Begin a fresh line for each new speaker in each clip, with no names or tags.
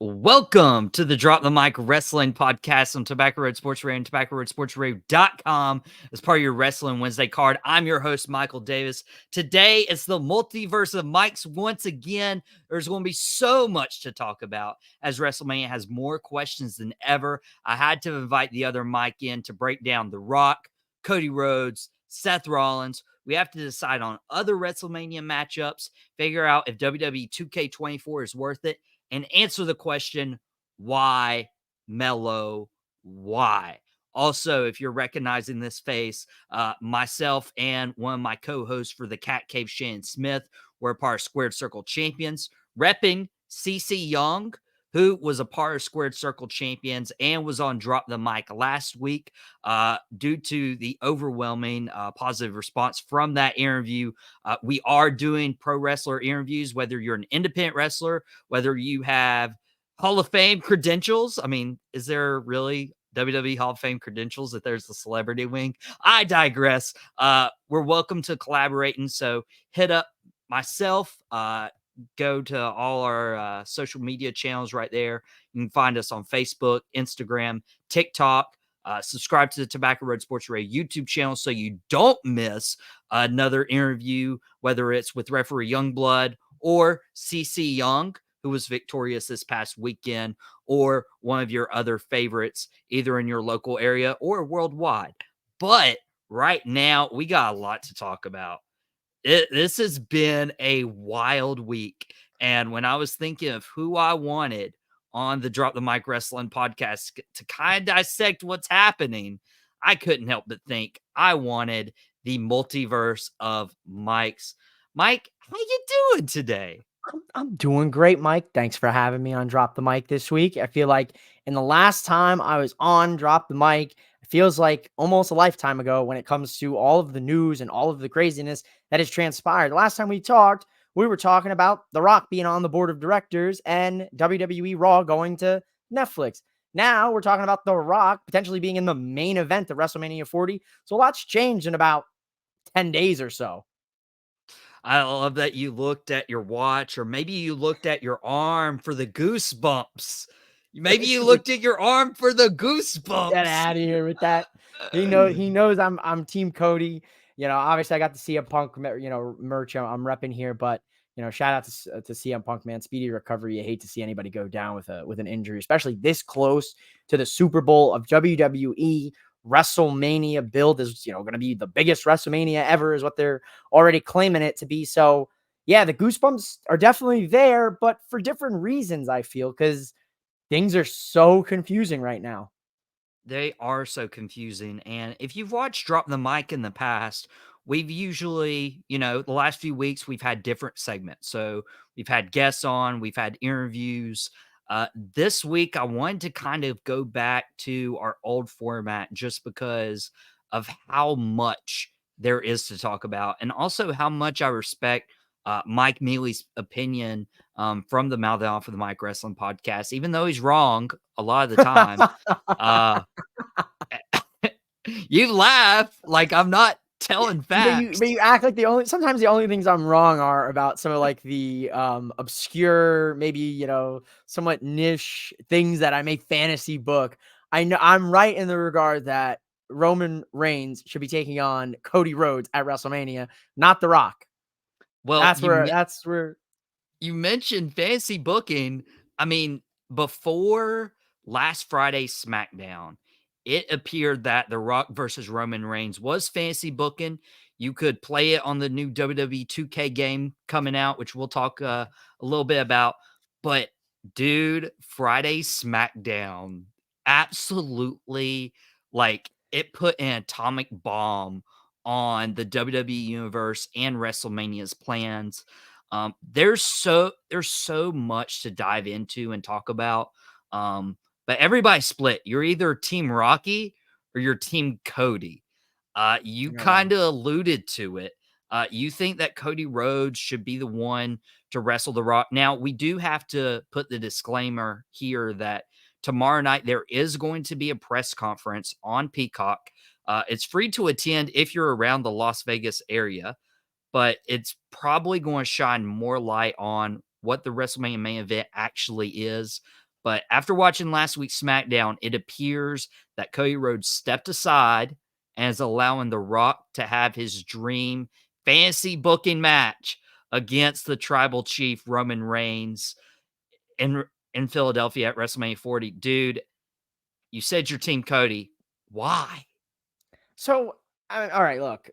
Welcome to the Drop the Mic Wrestling Podcast on Tobacco Road Sports Radio and TobaccoRoadSportsRadio.com as part of your Wrestling Wednesday card. I'm your host, Michael Davis. Today, it's the multiverse of mics once again. There's going to be so much to talk about as WrestleMania has more questions than ever. I had to invite the other mic in to break down The Rock, Cody Rhodes, Seth Rollins. We have to decide on other WrestleMania matchups, figure out if WWE 2K24 is worth it, and answer the question, why Mello? Why? Also, if you're recognizing this face, myself and one of my co-hosts for the Cat Cave, Shannon Smith, were a part of Squared Circle Champions, repping CC Young, who was a part of Squared Circle Champions and was on Drop the Mic last week. Due to the overwhelming positive response from that interview, we are doing pro wrestler interviews, whether you're an independent wrestler, whether you have Hall of Fame credentials. I mean, is there really WWE Hall of Fame credentials if there's the celebrity wing? I digress. We're welcome to collaborating. So hit up myself. Go to all our social media channels right there. You can find us on Facebook, Instagram, TikTok. Subscribe to the Tobacco Road Sports Radio YouTube channel so you don't miss another interview, whether it's with referee Youngblood or CC Young, who was victorious this past weekend, or one of your other favorites, either in your local area or worldwide. But right now, we got a lot to talk about. This has been a wild week. And when I was thinking of who I wanted on the Drop the Mic Wrestling podcast to kind of dissect what's happening, I couldn't help but think I wanted the multiverse of mics. Mike, how you doing today?
I'm doing great, Mike. Thanks for having me on Drop the Mic this week. I feel like in the last time I was on Drop the Mic, it feels like almost a lifetime ago when it comes to all of the news and all of the craziness that has transpired. The last time we talked, we were talking about The Rock being on the board of directors and WWE Raw going to Netflix. Now we're talking about The Rock potentially being in the main event of WrestleMania 40. So a lot's changed in about 10 days or so.
I love that you looked at your watch, or maybe you looked at your arm for the goosebumps. Maybe you looked at your arm for the goosebumps.
Get out of here with that. He knows I'm Team Cody. Obviously I got the CM Punk, merch I'm repping here, but shout out to CM Punk, man. Speedy recovery. You hate to see anybody go down with an injury, especially this close to the Super Bowl of WWE. WrestleMania build is, going to be the biggest WrestleMania ever, is what they're already claiming it to be. So yeah, the goosebumps are definitely there, but for different reasons, I feel, because things are so confusing right now.
They are so confusing. And if you've watched Drop the Mic in the past, we've usually, the last few weeks, we've had different segments. So we've had guests on, we've had interviews. This week, I wanted to kind of go back to our old format just because of how much there is to talk about, and also how much I respect Mike Mealy's opinion from the Mouth Off of the Mic Wrestling podcast, even though he's wrong a lot of the time. uh, you laugh like I'm not telling facts.
But you act like sometimes the only things I'm wrong are about some of like the obscure, maybe, somewhat niche things that I may fantasy book. I know I'm right in the regard that Roman Reigns should be taking on Cody Rhodes at WrestleMania, not The Rock.
Well,
That's where
you mentioned fantasy booking. I mean, before last Friday's SmackDown, it appeared that The Rock versus Roman Reigns was fantasy booking. You could play it on the new WWE 2K game coming out, which we'll talk a little bit about. But dude, Friday's SmackDown absolutely, like, it put an atomic bomb on the WWE Universe and WrestleMania's plans. There's so much to dive into and talk about. But everybody split. You're either Team Rocky or you're Team Cody. You kind of alluded to it. You think that Cody Rhodes should be the one to wrestle The Rock. Now, we do have to put the disclaimer here that tomorrow night there is going to be a press conference on Peacock. It's free to attend if you're around the Las Vegas area, but it's probably going to shine more light on what the WrestleMania main event actually is. But after watching last week's SmackDown, it appears that Cody Rhodes stepped aside and is allowing The Rock to have his dream fantasy booking match against the tribal chief Roman Reigns in Philadelphia at WrestleMania 40. Dude, you said your team Cody. Why?
So, all right, look,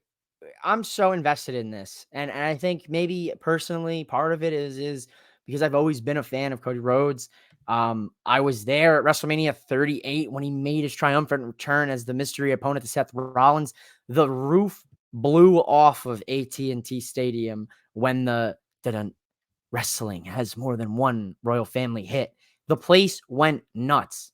I'm so invested in this, and I think maybe personally part of it is because I've always been a fan of Cody Rhodes. I was there at WrestleMania 38 when he made his triumphant return as the mystery opponent to Seth Rollins. The roof blew off of AT&T Stadium when the wrestling has more than one royal family hit. The place went nuts.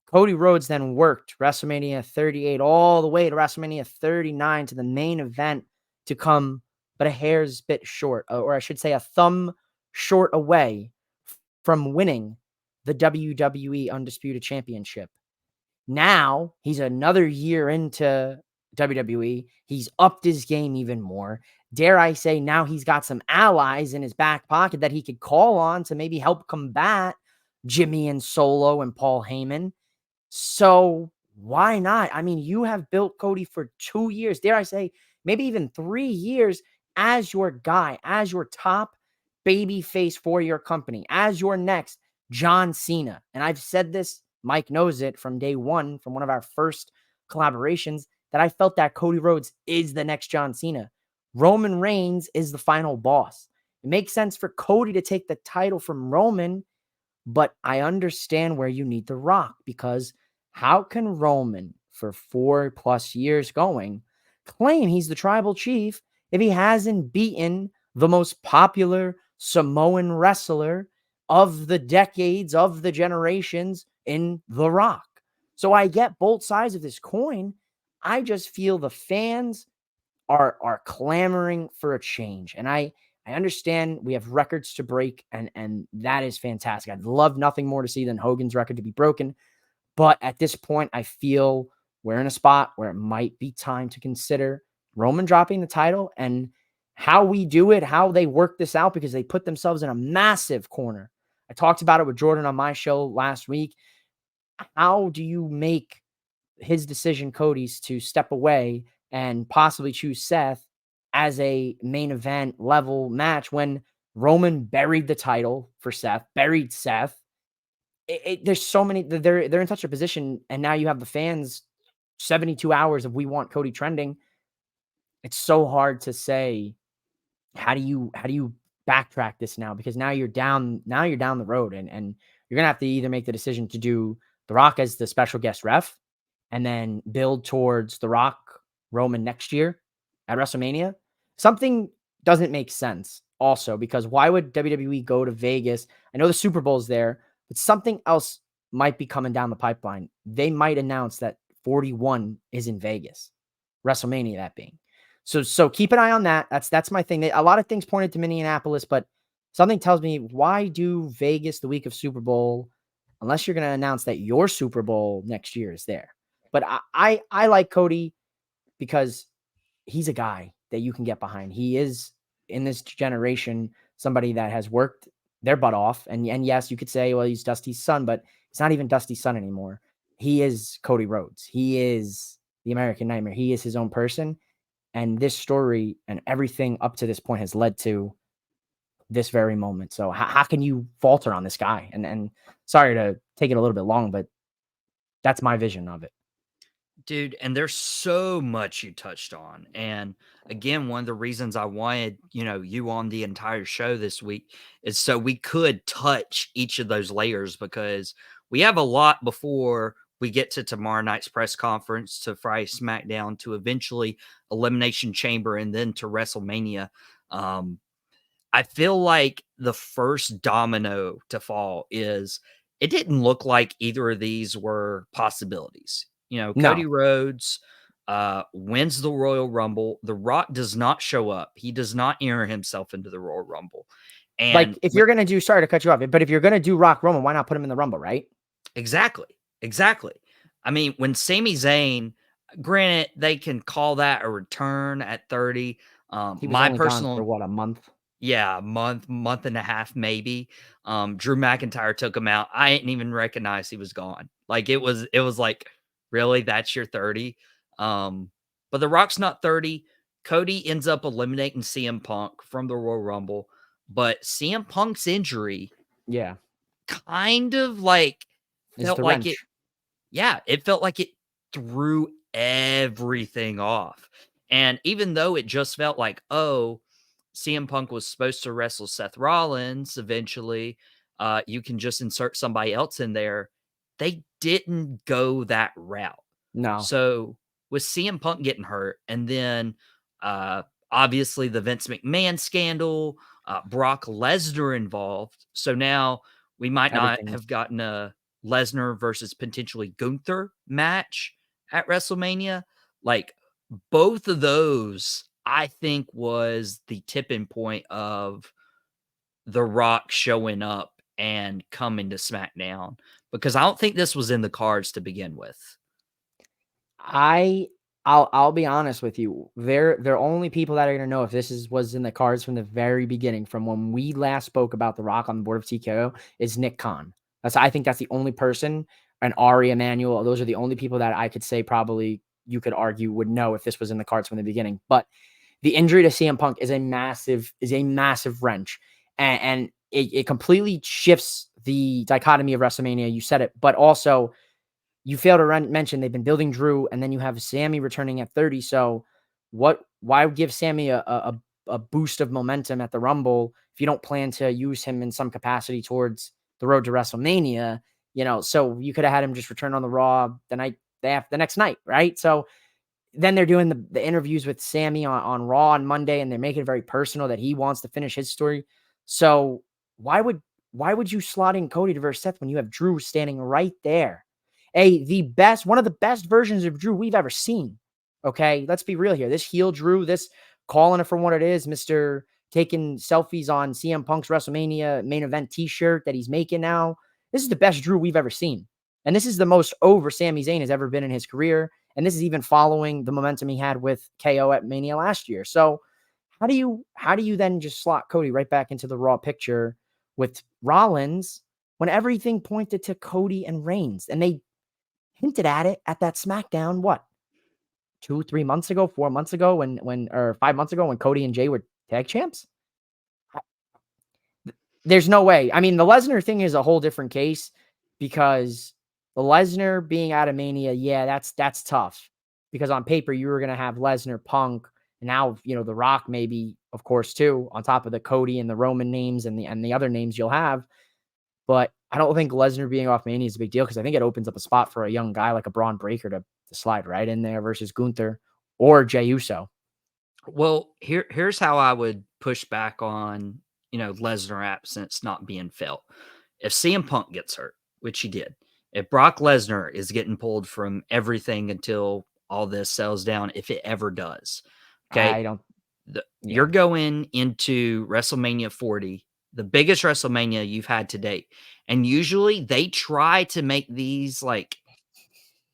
Cody Rhodes then worked WrestleMania 38 all the way to WrestleMania 39 to the main event to come but a hair's bit short, or I should say a thumb short away from winning the WWE Undisputed Championship. Now he's another year into WWE. He's upped his game even more. Dare I say, now he's got some allies in his back pocket that he could call on to maybe help combat Jimmy and Solo and Paul Heyman. So why not? I mean, you have built Cody for 2 years, dare I say, maybe even 3 years as your guy, as your top baby face for your company, as your next John Cena. And I've said this, Mike knows it from day one, from one of our first collaborations, that I felt that Cody Rhodes is the next John Cena. Roman Reigns is the final boss. It makes sense for Cody to take the title from Roman, but I understand where you need The Rock, because how can Roman, for 4+ years going, claim he's the tribal chief if he hasn't beaten the most popular Samoan wrestler of the decades, of the generations, in The Rock? So I get both sides of this coin. I just feel the fans are clamoring for a change. And I understand we have records to break, and that is fantastic. I'd love nothing more to see than Hogan's record to be broken. But at this point, I feel we're in a spot where it might be time to consider Roman dropping the title, and how we do it, how they work this out, because they put themselves in a massive corner. I talked about it with Jordan on my show last week. How do you make his decision, Cody's, to step away and possibly choose Seth as a main event level match when Roman buried the title for Seth, buried Seth? There's so many, they're in such a position, and now you have the fans 72 hours of we want Cody trending. It's so hard to say, how do you backtrack this now? Because now you're down the road, and you're gonna have to either make the decision to do The Rock as the special guest ref and then build towards The Rock Roman next year at WrestleMania. Something doesn't make sense also, because why would WWE go to Vegas? I know the Super Bowl's there, but something else might be coming down the pipeline. They might announce that 41 is in Vegas, WrestleMania that being. So keep an eye on that. That's my thing. A lot of things pointed to Minneapolis, but something tells me, why do Vegas the week of Super Bowl unless you're going to announce that your Super Bowl next year is there? But I like Cody because he's a guy that you can get behind. He is, in this generation, somebody that has worked their butt off. And yes, you could say, well, he's Dusty's son, but he's not even Dusty's son anymore. He is Cody Rhodes. He is the American Nightmare. He is his own person. And this story and everything up to this point has led to this very moment. So how can you falter on this guy? And sorry to take it a little bit long, but that's my vision of it.
Dude, and there's so much you touched on. And again, one of the reasons I wanted, you on the entire show this week is so we could touch each of those layers, because we have a lot before we get to tomorrow night's press conference, to Friday SmackDown, to eventually Elimination Chamber, and then to WrestleMania. I feel like the first domino to fall is, it didn't look like either of these were possibilities. Cody
No,
Rhodes wins the Royal Rumble. The Rock does not show up. He does not enter himself into the Royal Rumble.
like
And
if you're going to do, sorry to cut you off, but if you're going to do Rock Roman, why not put him in the Rumble, right?
exactly. I mean, when Sami Zayn, granted, they can call that a return at 30.
He was
My
only gone
personal
for what, a month?
Yeah, month and a half, maybe. Drew McIntyre took him out. I didn't even recognize he was gone. Like it was like, really, that's your 30. But The Rock's not 30. Cody ends up eliminating CM Punk from the Royal Rumble, but CM Punk's injury
Yeah,
kind of like
is
felt
the
like it.
wrench.
Yeah, it felt like it threw everything off. And even though it just felt like, oh, CM Punk was supposed to wrestle Seth Rollins eventually, you can just insert somebody else in there. They didn't go that route.
No,
So with CM Punk getting hurt, and then uh, obviously the Vince McMahon scandal, Brock Lesnar involved. So now we might not
everything's
have gotten a Lesnar versus potentially Gunther match at WrestleMania. Like both of those, I think was the tipping point of The Rock showing up and coming to SmackDown, because I don't think this was in the cards to begin with.
I I'll be honest with you. They're only people that are gonna know if was in the cards from the very beginning, from when we last spoke about The Rock on the board of TKO, is Nick Khan. I think that's the only person, and Ari Emanuel. Those are the only people that I could say probably you could argue would know if this was in the cards from the beginning. But the injury to CM Punk is a massive wrench, and it completely shifts the dichotomy of WrestleMania. You said it, but also you fail to mention they've been building Drew, and then you have Sammy returning at 30. So what? Why give Sammy a boost of momentum at the Rumble if you don't plan to use him in some capacity towards the road to WrestleMania? So you could have had him just return on the Raw the next night, right? So then they're doing the interviews with Sammy on Raw on Monday, and they're making it very personal that he wants to finish his story. So why would you slot in Cody to versus Seth when you have Drew standing right there? One of the best versions of Drew we've ever seen. Okay, let's be real here. This heel Drew, this calling it for what it is, Mister taking selfies on CM Punk's WrestleMania main event T-shirt that he's making now. This is the best Drew we've ever seen, and this is the most over Sami Zayn has ever been in his career. And this is even following the momentum he had with KO at Mania last year. So how do you then just slot Cody right back into the Raw picture with Rollins when everything pointed to Cody and Reigns? And they hinted at it at that SmackDown, what, 2, 3 months ago, 4 months ago, or 5 months ago when Cody and Jay were tag champs? There's no way. I mean, the Lesnar thing is a whole different case because the Lesnar being out of Mania, yeah, that's tough. Because on paper, you were gonna have Lesnar, Punk, and now The Rock, maybe, of course, too, on top of the Cody and the Roman names and the other names you'll have. But I don't think Lesnar being off Mania is a big deal because I think it opens up a spot for a young guy like a Braun Breaker to slide right in there versus Gunther or Jey Uso.
Well, here's how I would push back on, Lesnar absence not being felt. If CM Punk gets hurt, which he did, if Brock Lesnar is getting pulled from everything until all this settles down, if it ever does, okay,
I don't.
you're
Yeah.
going into WrestleMania 40, the biggest WrestleMania you've had to date. And usually they try to make these like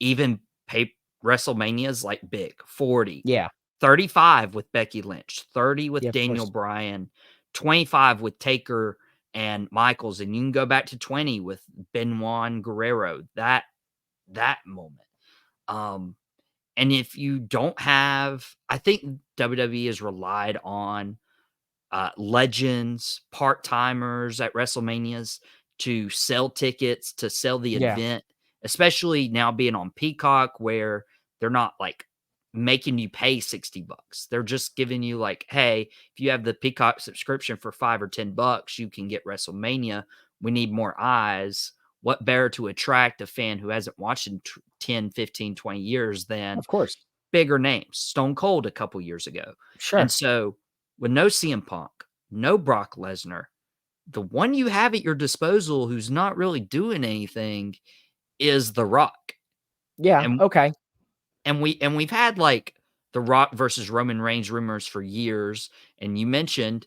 even pay WrestleManias like big 40,
Yeah.
35 with Becky Lynch, 30 with
Yeah. Of
Daniel
course.
Bryan, 25 with Taker and Michaels, and you can go back to 20 with Benoit and Guerrero. That moment. Um, and if you don't have, I think WWE has relied on legends, part timers at WrestleManias to sell tickets, to sell the
Yeah.
event, especially now being on Peacock where they're not like making you pay $60. They're just giving you like, hey, if you have the Peacock subscription for $5 or $10, you can get WrestleMania. We need more eyes. What better to attract a fan who hasn't watched in 10, 15, 20 years than
Of course.
bigger names? Stone Cold a couple years ago. And
Sure.
so with no CM Punk, no Brock Lesnar, the one you have at your disposal who's not really doing anything is The Rock.
Yeah.
And
Okay.
we've had like The Rock versus Roman Reigns rumors for years. And you mentioned,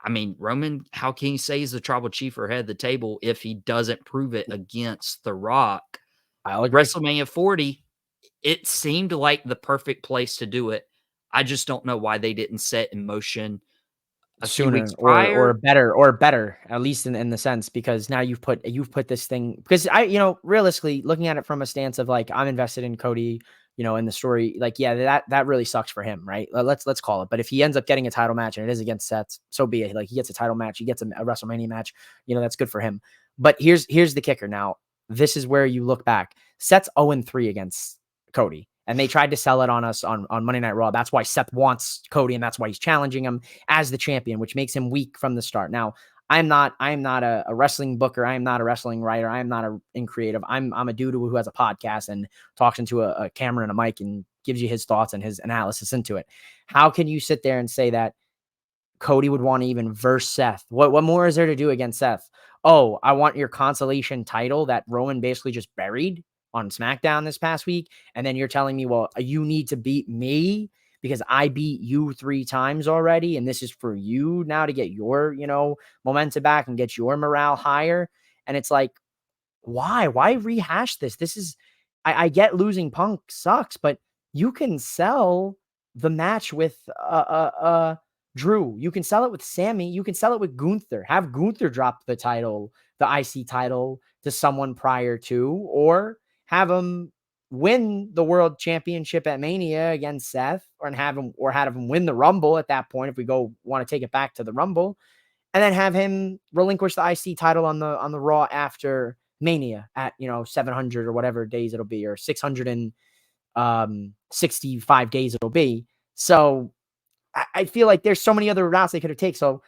I mean, Roman, how can you say he's the tribal chief or head of the table if he doesn't prove it against The Rock?
I'll agree.
WrestleMania 40, it seemed like the perfect place to do it. I just don't know why they didn't set in motion a few
sooner
weeks prior.
or better, at least in the sense, because now you've put this thing, because realistically looking at it from a stance of like, I'm invested in Cody, in the story, like, yeah, that really sucks for him, right? Let's call it. But if he ends up getting a title match and it is against Seth, so be it. Like, he gets a title match, he gets a WrestleMania match, that's good for him. But here's the kicker. Now, this is where you look back. Seth's 0-3 against Cody. And they tried to sell it on us on Monday Night Raw. That's why Seth wants Cody, and that's why he's challenging him as the champion, which makes him weak from the start. Now, I am not a wrestling booker. I am not a wrestling writer. I am not in creative. I'm a dude who has a podcast and talks into a camera and a mic and gives you his thoughts and his analysis into it. How can you sit there and say that Cody would want to even verse Seth? What more is there to do against Seth? Oh, I want your consolation title that Roman basically just buried on SmackDown this past week. And then you're telling me, well, you need to beat me because I beat you 3 times already. And this is for you now to get your, momentum back and get your morale higher. And it's like, why rehash this? This is, I get losing Punk sucks, but you can sell the match with Drew. You can sell it with Sammy. You can sell it with Gunther. Have Gunther drop the title, the IC title, to someone prior to, or have him win the world championship at Mania against Seth, or have him win the Rumble at that point, if we want to take it back to the Rumble, and then have him relinquish the IC title on the Raw after Mania at 700 or whatever days it'll be, or 665 days it'll be. So I feel like there's so many other routes they could have taken. So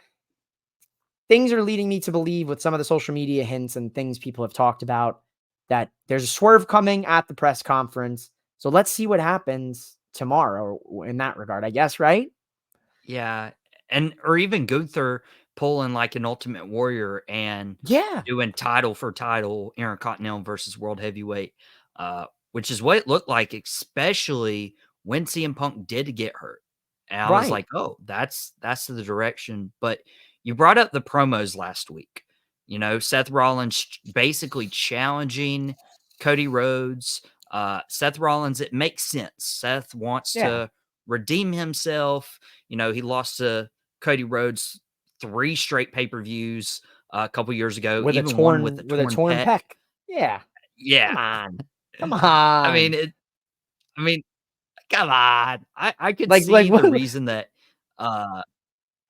things are leading me to believe, with some of the social media hints and things people have talked about, that there's a swerve coming at the press conference. So let's see what happens tomorrow in that regard, I guess, right?
Yeah, or even Gunther pulling like an Ultimate Warrior and
Yeah,
doing title for title, Intercontinental versus World Heavyweight, which is what it looked like, especially when CM Punk did get hurt. And I was
right.
like, "Oh, that's the direction." But you brought up the promos last week. Seth Rollins basically challenging Cody Rhodes. Seth Rollins, it makes sense. Seth wants
Yeah,
to redeem himself. He lost to Cody Rhodes 3 straight pay-per-views a couple years ago,
with a
even one with a torn
torn
pec.
pec. Yeah,
Yeah.
come on, come
I mean,
on.
I mean, come on. I could
Like
see the
what?
reason that, uh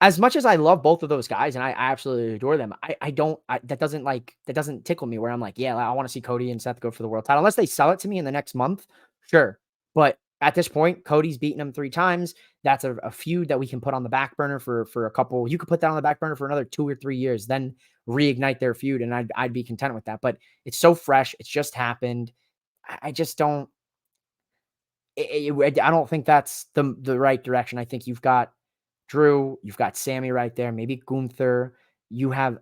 As much as I love both of those guys and I absolutely adore them, I don't, that doesn't tickle me, where I'm like, yeah, I want to see Cody and Seth go for the world title, unless they sell it to me in the next month. Sure. But at this point, Cody's beaten him 3 times. That's a feud that we can put on the back burner for a couple. You could put that on the back burner for another 2 or 3 years, then reignite their feud. And I'd be content with that. But it's so fresh. It's just happened. I just don't, I don't think that's the right direction. I think you've got Drew, you've got Sammy right there, maybe Gunther. You have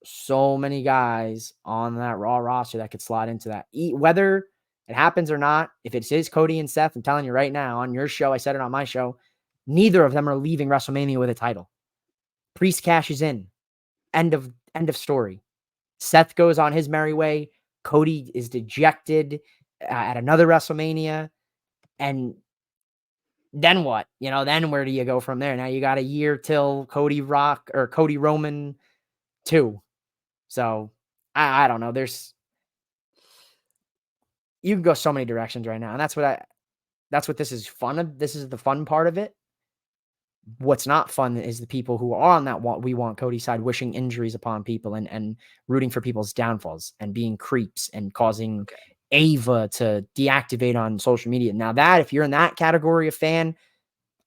so many guys on that Raw roster that could slot into that. Whether it happens or not, if it is Cody and Seth, I'm telling you right now, on your show, I said it on my show, neither of them are leaving WrestleMania with a title. Priest cashes in. End of story. Seth goes on his merry way. Cody is dejected at another WrestleMania. And then what? Then where do you go from there? Now you got a year till Cody Roman 2. So I don't know. You can go so many directions right now. And that's what this is fun of. This is the fun part of it. What's not fun is the people who are on that we want Cody side, wishing injuries upon people and rooting for people's downfalls and being creeps and causing
okay.
Ava to deactivate on social media. Now that, if you're in that category of fan,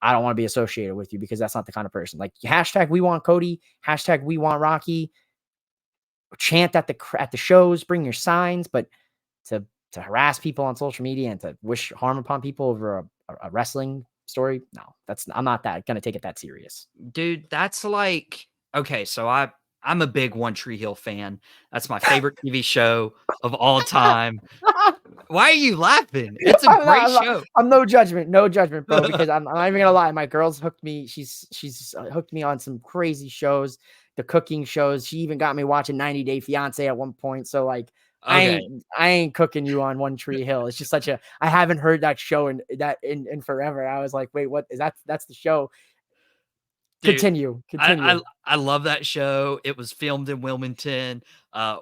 I don't want to be associated with you, because that's not the kind of person. Like, hashtag we want Cody, hashtag we want Rocky, chant at the shows, bring your signs, but to harass people on social media and to wish harm upon people over a wrestling story, no, I'm not that gonna take it that serious.
Dude, that's like, okay, so I'm a big One Tree Hill fan. That's my favorite TV show of all time. Why are you laughing? It's a great show.
I'm no judgment, bro. Because I'm not even gonna lie. My girl's hooked me. She's hooked me on some crazy shows, the cooking shows. She even got me watching 90 Day Fiance at one point. So like,
Okay.
I ain't cooking you on One Tree Hill. It's just I haven't heard that show in forever. I was like, wait, what is that? That's the show.
Dude,
Continue.
I love that show. It was filmed in Wilmington.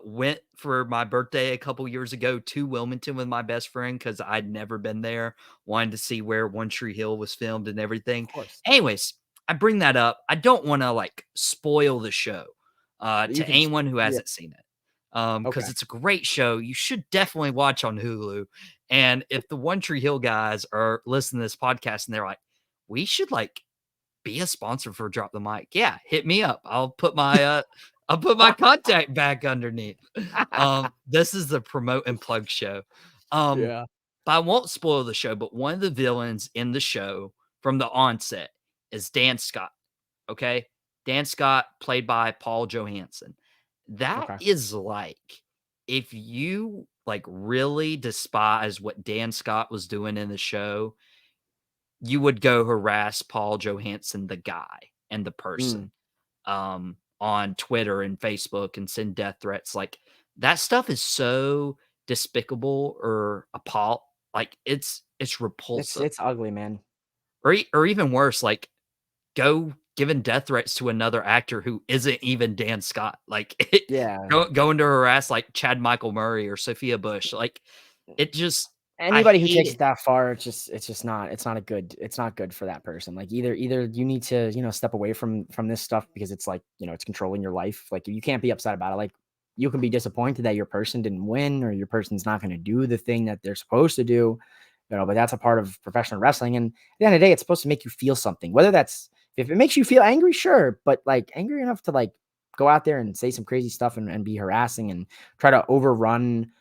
Went for my birthday a couple years ago to Wilmington with my best friend because I'd never been there. Wanted to see where One Tree Hill was filmed and everything.
Of course.
Anyways, I bring that up. I don't want to like spoil the show
You
to
can
anyone who
yeah.
hasn't seen it. Because
Okay.
it's a great show. You should definitely watch on Hulu. And if the One Tree Hill guys are listening to this podcast and they're like, we should like be a sponsor for Drop the Mic. Yeah, hit me up. I'll put my contact back underneath. This is the promote and plug show.
Yeah.
But I won't spoil the show, but one of the villains in the show from the onset is Dan Scott. Okay. Dan Scott, played by Paul Johansson. That
Okay.
is like if you like really despise what Dan Scott was doing in the show, you would go harass Paul Johansson, the guy and the person, on Twitter and Facebook and send death threats. Like that stuff is so despicable or appall. Like it's repulsive.
It's ugly, man.
Or even worse, like go giving death threats to another actor who isn't even Dan Scott. Like
Yeah.
going to harass like Chad Michael Murray or Sophia Bush. Like it just I
Anybody who
hate
takes
it.
it that far, it's not good for that person. Like either you need to, step away from this stuff because it's like, it's controlling your life. Like you can't be upset about it. Like you can be disappointed that your person didn't win or your person's not going to do the thing that they're supposed to do, but that's a part of professional wrestling. And at the end of the day, it's supposed to make you feel something, whether that's, if it makes you feel angry, sure. But like angry enough to like go out there and say some crazy stuff and be harassing and try to overrun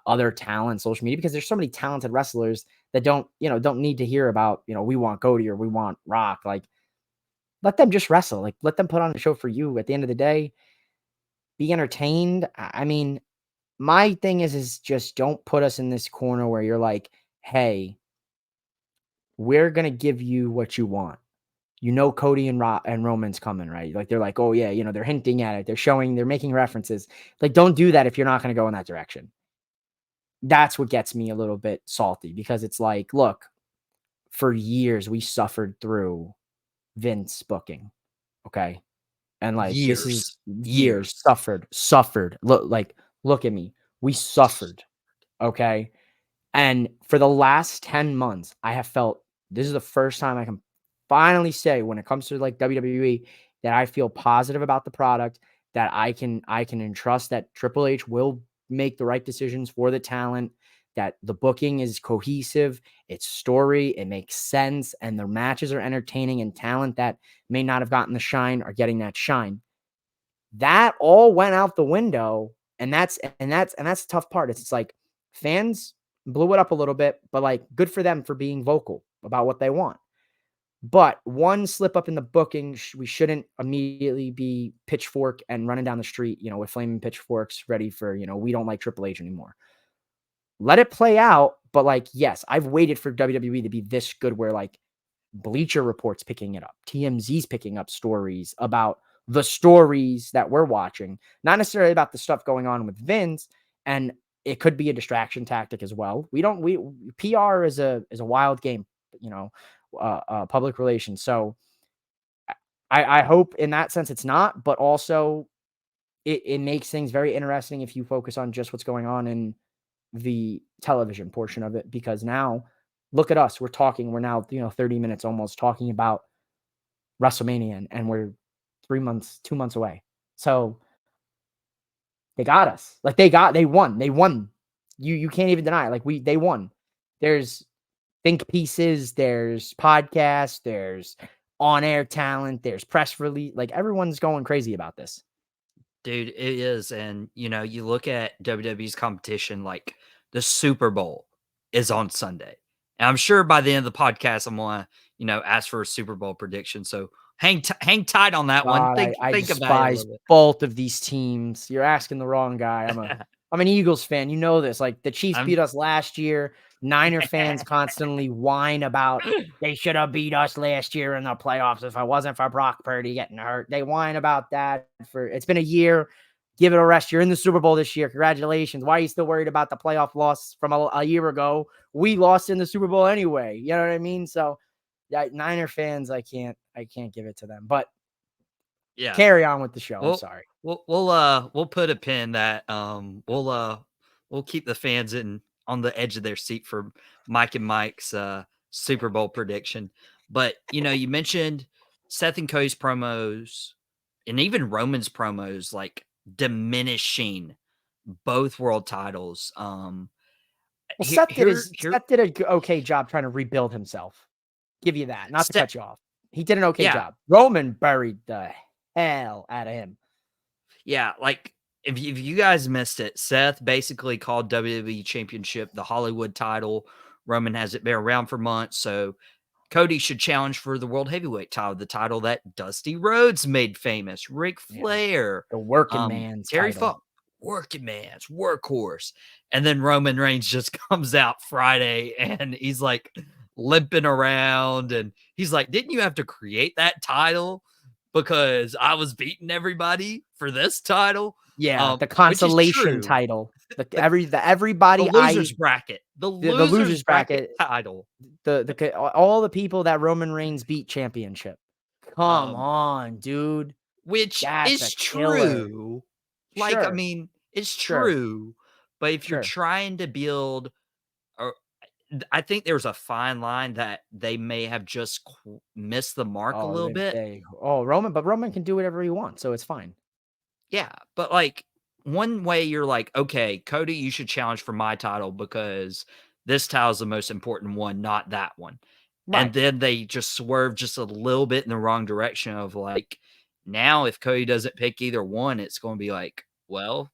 other talent, social media, because there's so many talented wrestlers that don't need to hear about, we want Cody or we want Rock. Like, let them just wrestle. Like, let them put on a show for you. At the end of the day, be entertained. I mean, my thing is just don't put us in this corner where you're like, hey, we're gonna give you what you want. Cody and Roman's coming, right? Like they're like, oh yeah, they're hinting at it. They're making references. Like, don't do that if you're not going to go in that direction. That's what gets me a little bit salty because it's like, look, for years we suffered through Vince booking. Okay. And like, this is years suffered. Look at me. We suffered. Okay. And for the last 10 months, I have felt this is the first time I can finally say when it comes to like WWE that I feel positive about the product, that I can entrust that Triple H will make the right decisions for the talent, that the booking is cohesive, it's story, it makes sense, and the matches are entertaining, and talent that may not have gotten the shine are getting that shine. That all went out the window, and that's the tough part. It's like fans blew it up a little bit, but like good for them for being vocal about what they want. But one slip up in the booking, we shouldn't immediately be pitchfork and running down the street, with flaming pitchforks ready for, we don't like Triple H anymore. Let it play out. But like, yes, I've waited for WWE to be this good where like Bleacher Report's picking it up. TMZ's picking up stories about the stories that we're watching, not necessarily about the stuff going on with Vince. And it could be a distraction tactic as well. PR is a wild game, public relations. So I hope in that sense it's not, but also it makes things very interesting if you focus on just what's going on in the television portion of it, because now look at us. We're now, 30 minutes almost talking about WrestleMania and we're 2 months away. So they got us. Like they won. You can't even deny it. Like they won. There's think pieces, there's podcasts, there's on-air talent, there's press release. Like everyone's going crazy about this.
Dude, it is. And, you look at WWE's competition, like the Super Bowl is on Sunday. And I'm sure by the end of the podcast, I'm going to, ask for a Super Bowl prediction. So hang tight on that one.
God, I
Think about it a
despise
little bit.
both of these teams. You're asking the wrong guy. I'm an Eagles fan. You know this. Like the Chiefs beat us last year. Niner fans constantly whine about they should have beat us last year in the playoffs if it wasn't for Brock Purdy getting hurt. They whine about that it's been a year. Give it a rest. You're in the Super Bowl this year. Congratulations. Why are you still worried about the playoff loss from a year ago? We lost in the Super Bowl anyway. You know what I mean? So yeah, Niner fans, I can't give it to them. But
Yeah.
Carry on with the show. I'm
We'll
sorry.
we'll put a pin that we'll keep the fans on the edge of their seat for Mike and Mike's Super Bowl prediction. But you mentioned Seth and Cody's promos and even Roman's promos like diminishing both world titles.
Well,
Here here here
Seth did a okay job trying to rebuild himself. Give you that. Not to
Seth,
cut you off. He did an okay
yeah,
job. Roman buried the hell out of him.
yeah, like if you guys missed it, Seth basically called WWE Championship the Hollywood title. Roman hasn't been around for months, so Cody should challenge for the World Heavyweight title, the title that Dusty Rhodes made famous, Ric
Yeah.
Flair,
The working man's
Terry
title.
Funk, working man's workhorse. And then Roman Reigns just comes out Friday and he's like limping around and he's like, "Didn't you have to create that title? Because I was beating everybody for this title."
Yeah, the
Which is
consolation
true.
title. The
The
everybody
losers bracket. The
the
losers
losers
bracket
bracket,
title.
all the people that Roman Reigns beat championship. Come
Um,
on, dude.
which
That's a
is
killer.
true. Like, I
Sure.
mean, it's
Sure.
true. But if you're
Sure.
trying to build or I think there's a fine line that they may have just missed the mark a
Oh,
little bit.
Roman can do whatever he wants, so it's fine.
Yeah, but like one way you're like, okay, Cody, you should challenge for my title because this title is the most important one, not that one. And
Right.
then they just swerve just a little bit in the wrong direction of like, now if Cody doesn't pick either one, it's going to be like, well,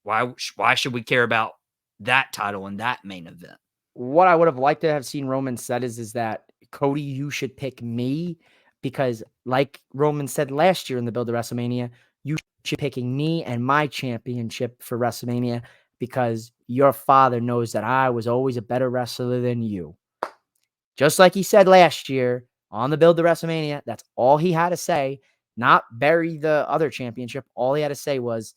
why should we care about that title in that main event?
What I would have liked to have seen Roman said is that Cody, you should pick me because, like Roman said last year in the build to WrestleMania, you should be picking me and my championship for WrestleMania because your father knows that I was always a better wrestler than you. Just like he said last year on the build to WrestleMania, that's all he had to say. Not bury the other championship. All he had to say was,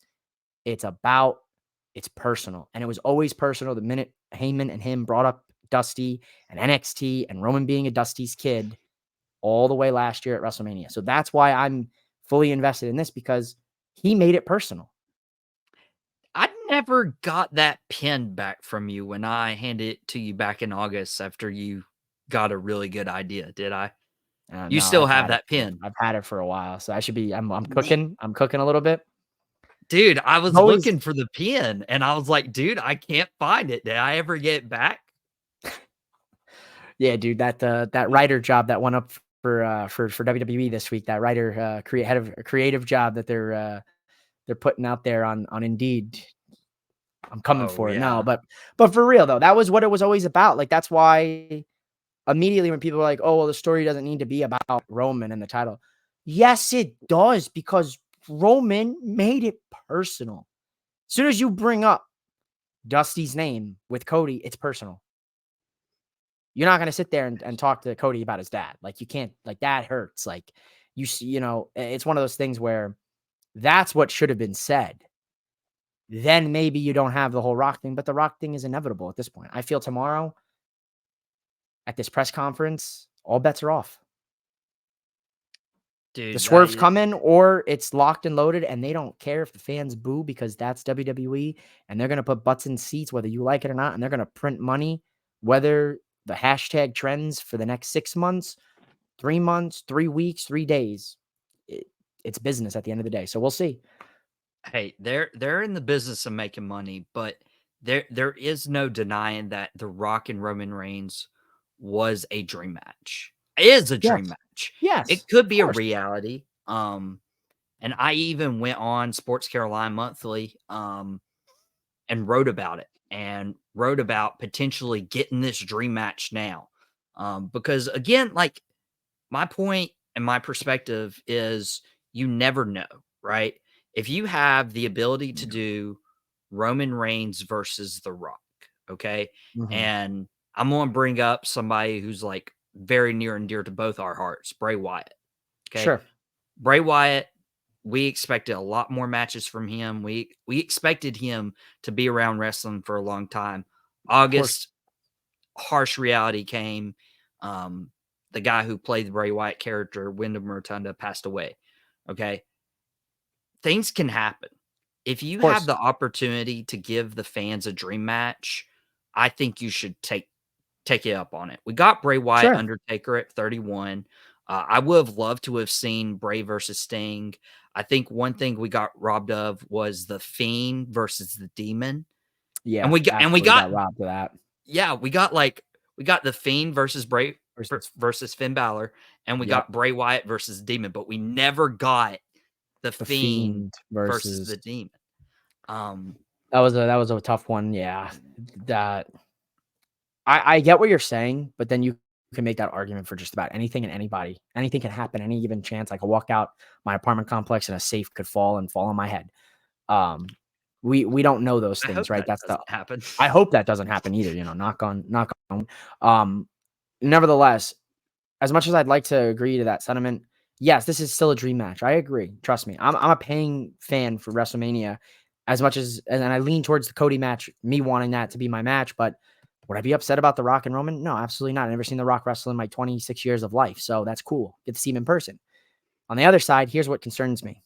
it's personal. And it was always personal the minute Heyman and him brought up Dusty and NXT and Roman being a Dusty's kid all the way last year at WrestleMania. So that's why I'm fully invested in this because he made it personal.
I never got that pin back from you when I handed it to you back in August after you got a really good idea, did I? You
No,
still have that pin.
I've had it for a while. So I should be, I'm
Ma
cooking. I'm cooking a little bit.
Dude, I was
Always,
looking for the pin and I was like, dude, I can't find it. Did I ever get it back?
yeah, dude, that writer job that went up for WWE this week, that writer head of a creative job that they're putting out there on Indeed. I'm coming
Oh,
for it now,
yeah.
but for real though, that was what it was always about. Like that's why immediately when people are like, "Oh, well, the story doesn't need to be about Roman and the title," yes, it does because Roman made it personal. As soon as you bring up Dusty's name with Cody, it's personal. You're not gonna sit there and talk to Cody about his dad. Like you can't. Like that hurts. Like you see, it's one of those things where that's what should have been said. Then maybe you don't have the whole Rock thing, but the Rock thing is inevitable at this point. I feel tomorrow at this press conference, all bets are off. The
Dude,
swerve's coming or it's locked and loaded and they don't care if the fans boo because that's WWE and they're going to put butts in seats whether you like it or not. And they're going to print money, whether the hashtag trends for the next 6 months, 3 months, 3 weeks, 3 days. It's business at the end of the day. So we'll see.
hey, they're in the business of making money, but there is no denying that The Rock and Roman Reigns was a dream match. Is a dream
Yes.
match.
Yes.
It could
Of
be a
course.
reality. And I even went on Sports Carolina Monthly, and wrote about it and wrote about potentially getting this dream match now. Because again, like my point and my perspective is you never know, right? If you have the ability to do Roman Reigns versus The Rock, okay?
Mhm.
And I'm going to bring up somebody who's like very near and dear to both our hearts, Bray Wyatt, okay?
Sure.
Bray Wyatt, we expected a lot more matches from him. We expected him to be around wrestling for a long time.
Of course.
August, harsh reality came. The guy who played the Bray Wyatt character, Wyndham Rotunda, passed away. Okay. things can happen. If you
Of
have
course.
the opportunity to give the fans a dream match, I think you should take it up on it. We got Bray Wyatt
Sure.
Undertaker at 31. I would have loved to have seen Bray versus Sting. I think one thing we got robbed of was the Fiend versus the Demon.
Yeah,
And we
absolutely
got
got robbed of that.
yeah, we got the Fiend versus Bray
Versus
versus Finn Balor, and we
Yep,
got Bray Wyatt versus Demon, but we never got the
the
Fiend
Fiend
versus
versus
the Demon. Um,
that was a tough one. Yeah, that I get what you're saying, but then you can make that argument for just about anything and anybody. Anything can happen, any given chance. I could walk out my apartment complex and a safe could fall on my head. Um, we don't know those
I
things,
hope
right?
that
That's the
doesn't happen.
I hope that doesn't happen either. You know, knock on. Um, nevertheless, as much as I'd like to agree to that sentiment, yes, this is still a dream match. I agree. Trust me. I'm a paying fan for WrestleMania as much as and I lean towards the Cody match, me wanting that to be my match, but would I be upset about The Rock and Roman? No, absolutely not. I've never seen The Rock wrestle in my 26 years of life, so that's cool. Get to see him in person. On the other side, here's what concerns me.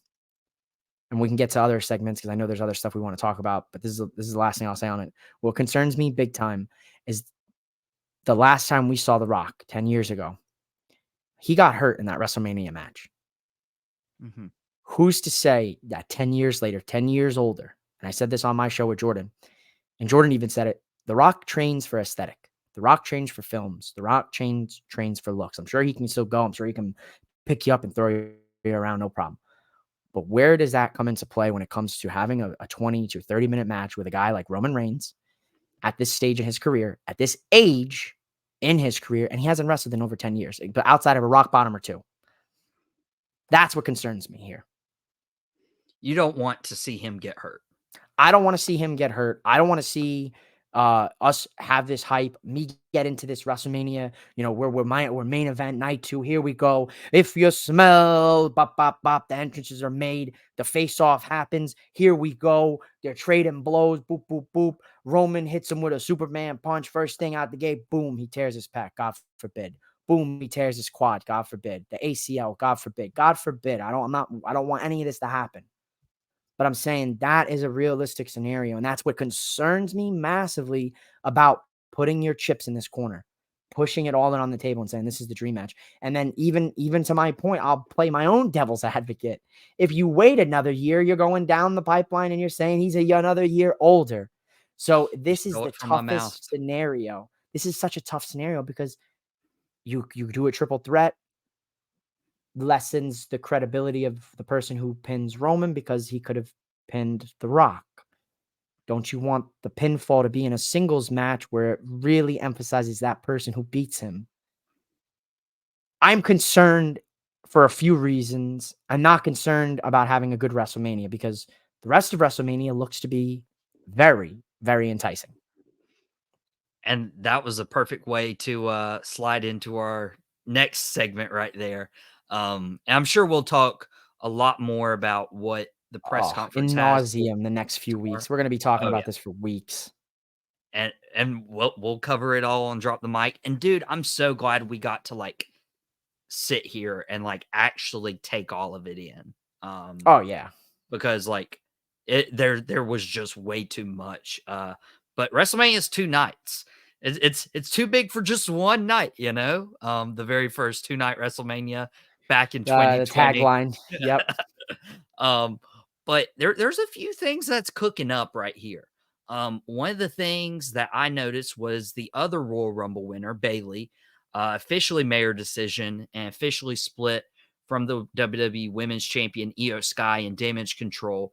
And we can get to other segments because I know there's other stuff we want to talk about, but this is the last thing I'll say on it. What concerns me big time is the last time we saw The Rock 10 years ago. He got hurt in that WrestleMania match.
Mhm.
Who's to say that 10 years later, 10 years older, and I said this on my show with Jordan, and Jordan even said it, The Rock trains for aesthetic. The Rock trains for films. The Rock trains for looks. I'm sure he can still go. I'm sure he can pick you up and throw you around, no problem. But where does that come into play when it comes to having a 20 to 30-minute match with a guy like Roman Reigns at this stage in his career, at this age in his career, and he hasn't wrestled in over 10 years, but outside of a rock bottom or two? That's what concerns me here.
You don't want to see him get hurt.
I don't want to see him get hurt. I don't want to see us have this hype, me get into this WrestleMania, you know, we're main event night 2. Here we go. If you smell bop bop bop, the entrances are made, the face off happens. Here we go. They're trading blows, boop boop boop. Roman hits him with a Superman punch. First thing out the gate, boom, he tears his pec. God forbid. Boom, he tears his quad. God forbid. The ACL. God forbid. God forbid. I don't want any of this to happen. But I'm saying that is a realistic scenario. And that's what concerns me massively about putting your chips in this corner, pushing it all in on the table and saying this is the dream match. And then even to my point, I'll play my own devil's advocate. If you wait another year, you're going down the pipeline and you're saying he's another year older. So
You
this is
stole
the
it from my mouth.
toughest scenario. This is such a tough scenario because you do a triple threat, lessens the credibility of the person who pins Roman because he could have pinned The Rock. Don't you want the pinfall to be in a singles match where it really emphasizes that person who beats him? I'm concerned for a few reasons. I'm not concerned about having a good WrestleMania because the rest of WrestleMania looks to be very, very enticing.
And that was a perfect way to slide into our next segment right there. And I'm sure we'll talk a lot more about what the press
Oh,
conference
in
has
nauseum the next few
tomorrow.
weeks. We're going to be talking
Oh
about
yeah.
this for weeks.
And we'll cover it all on Drop the Mic. And dude, I'm so glad we got to like sit here and like actually take all of it in.
Oh, yeah.
Because like there was just way too much. But WrestleMania is 2 nights. It's too big for just one night, you know. The very first 2-night WrestleMania back in
The
2020.
tagline. Yep.
um, but there's a few things that's cooking up right here. One of the things that I noticed was the other Royal Rumble winner, Bailey, officially made her decision and officially split from the WWE Women's Champion Io Sky and Damage Control.